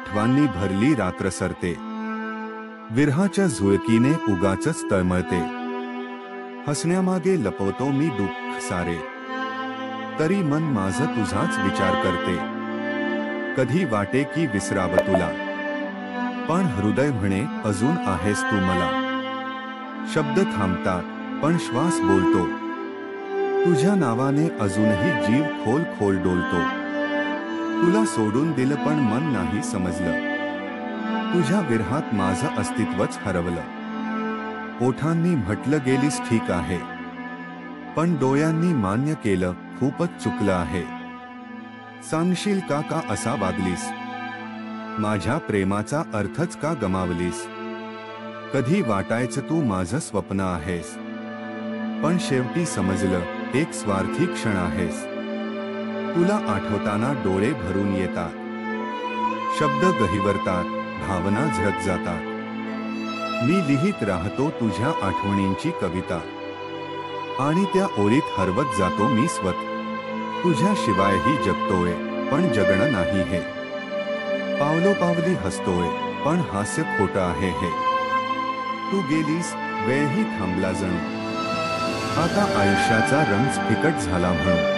आठवांनी भरली रात्र सरते, विरहाच्या झुळकीने उगाचच तळमळते. हसण्यामागे लपवतो मी दुःख सारे, तरी मन माझं तुझाच विचार करते. कधी वाटे की विसराव तुला, पण हृदय म्हणे अजून आहेस तू मला. शब्द थांबतात पण श्वास बोलतो, तुझ्या नावाने अजूनही जीव खोल खोल डोलतो. तुला सोडून दिलं पण मन नाही समजलं, तुझ्या विरहात माझं अस्तित्वच हरवलं. ओठांनी म्हटलं गेलीस ठीक आहे, पण डोळ्यांनी मान्य केलं खूपच चुकलं आहे. सांगशील का का असा वागलीस, माझ्या प्रेमाचा अर्थच का गमावलीस. कधी वाटायचं तू माझं स्वप्न आहेस, पण शेवटी समजलं एक स्वार्थी क्षण आहेस. तुला आठवताना डोळे भरून येतात, शब्द गहिवरतात, भावना झळक जातात. मी लिहित राहतो तुझ्या आठवणींची कविता, आणि त्या ओळीत हरवत जातो मी स्वत. तुझ्याशिवायही जगतोय पण जगणं नाही हे, पावलोपावली हसतोय पण हास्य खोटं आहे हे. तू गेलीस वेळही थांबला जणू, आता आयुष्याचा रंग फिकट झाला म्हणून.